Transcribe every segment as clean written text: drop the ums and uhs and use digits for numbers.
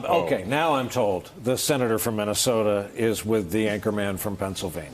Okay, now I'm told the senator from Minnesota is with the anchorman from Pennsylvania.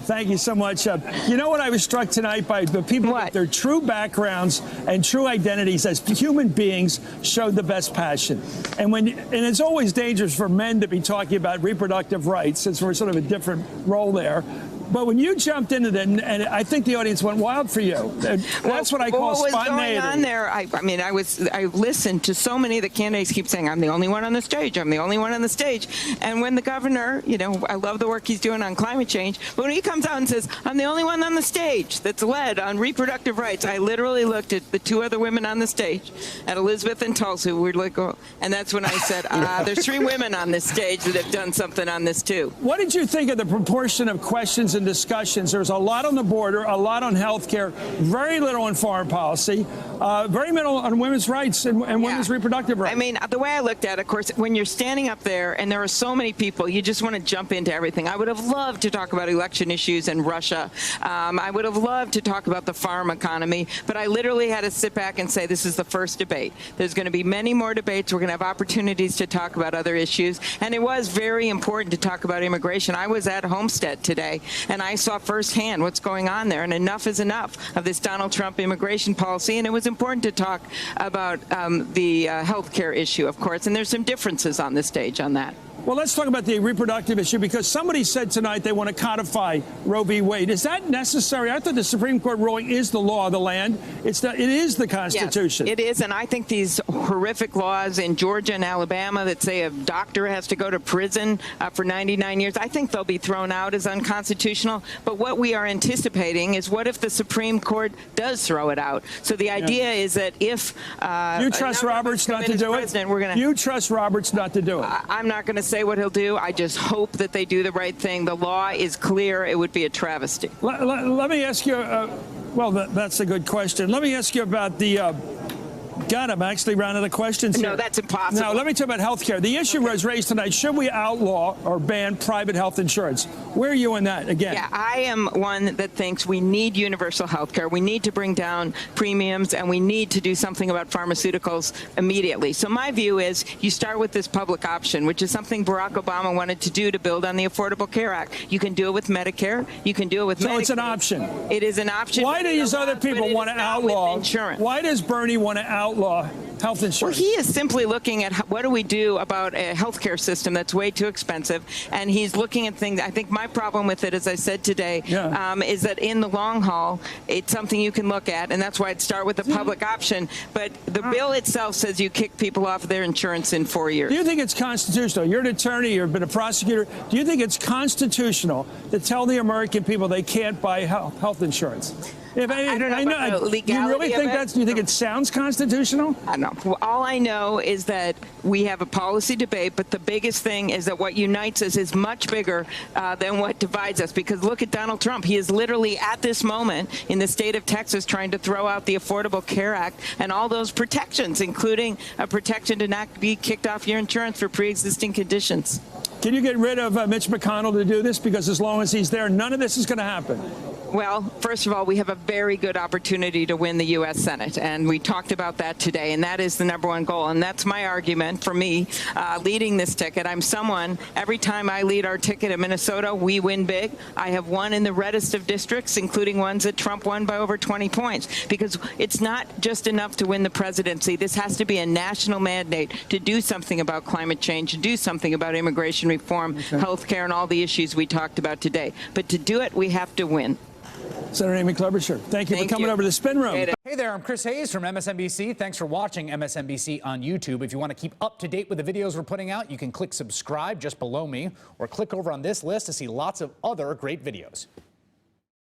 Thank you so much. You know what I was struck tonight by? The people with their true backgrounds and true identities as human beings showed the best passion. And it's always dangerous for men to be talking about reproductive rights, since we're sort of a different role there. But when you jumped into it, and I think the audience went wild for you. That's what I call spontaneity. What was going on there? I mean, I listened to so many of the candidates keep saying, "I'm the only one on the stage. I'm the only one on the stage." And when the governor, you know, I love the work he's doing on climate change, but when he comes out and says, "I'm the only one on the stage that's led on reproductive rights," I literally looked at the two other women on the stage, at Elizabeth and Tulsi. We're like, oh, and that's when I said, "There's three women on this stage that have done something on this too." What did you think of the proportion of questions and discussions? There's a lot on the border, a lot on health care, very little on foreign policy, very little on women's rights and women's reproductive rights. I mean, the way I looked at it, of course, when you're standing up there and there are so many people, you just want to jump into everything. I would have loved to talk about election issues and Russia. I would have loved to talk about the farm economy, but I literally had to sit back and say, this is the first debate. There's going to be many more debates. We're going to have opportunities to talk about other issues. And it was very important to talk about immigration. I was at Homestead today, and I saw firsthand what's going on there, and enough is enough of this Donald Trump immigration policy. And it was important to talk about the health care issue, of course, and there's some differences on the stage on that. Well, let's talk about the reproductive issue, because somebody said tonight they want to codify Roe v. Wade. Is that necessary? I thought the Supreme Court ruling is the law of the land. It is the Constitution. Yes, it is, and I think these horrific laws in Georgia and Alabama that say a doctor has to go to prison for 99 years, I think they'll be thrown out as unconstitutional. But what we are anticipating is, what if the Supreme Court does throw it out? So the idea is that if you trust Roberts not to do it, you trust Roberts not to do it. I'm not going to say what he'll do. I just hope that they do the right thing. The law is clear. It would be a travesty. Let me ask you, well, that's a good question. Let me ask you about the, God, I'm actually running out of questions here. No, that's impossible. Now, let me talk about health care. The issue was raised tonight. Should we outlaw or ban private health insurance? Where are you in that again? Yeah, I am one that thinks we need universal health care. We need to bring down premiums, and we need to do something about pharmaceuticals immediately. So my view is you start with this public option, which is something Barack Obama wanted to do to build on the Affordable Care Act. You can do it with Medicare. You can do it with Medicaid. So it's an option. It is an option. Why do these other people want to outlaw insurance? Why does Bernie want to outlaw health insurance? Well, he is simply looking at what do we do about a healthcare system that's way too expensive, and he's looking at things. I think my problem with it, as I said today, is that in the long haul, it's something you can look at, and that's why I'd start with the public option. But the bill itself says you kick people off their insurance in 4 years. Do you think it's constitutional? You're an attorney. You've been a prosecutor. Do you think it's constitutional to tell the American people they can't buy health insurance? I don't know about the legality. You really think that's? Do you think it sounds constitutional? I don't know. Well, all I know is that we have a policy debate, but the biggest thing is that what unites us is much bigger than what divides us. Because look at Donald Trump. He is literally at this moment in the state of Texas trying to throw out the Affordable Care Act and all those protections, including a protection to not be kicked off your insurance for pre-existing conditions. Can you get rid of Mitch McConnell to do this? Because as long as he's there, none of this is going to happen. Well, first of all, we have a very good opportunity to win the U.S. Senate, and we talked about that today, and that is the #1 goal. And that's my argument for me leading this ticket. I'm someone, every time I lead our ticket in Minnesota, we win big. I have won in the reddest of districts, including ones that Trump won by over 20 points, because it's not just enough to win the presidency. This has to be a national mandate to do something about climate change, to do something about immigration reform, health care, and all the issues we talked about today. But to do it, we have to win. Senator Amy Klobuchar, thank you for coming over to the Spin Room. Hey there, I'm Chris Hayes from MSNBC. Thanks for watching MSNBC on YouTube. If you want to keep up to date with the videos we're putting out, you can click subscribe just below me, or click over on this list to see lots of other great videos.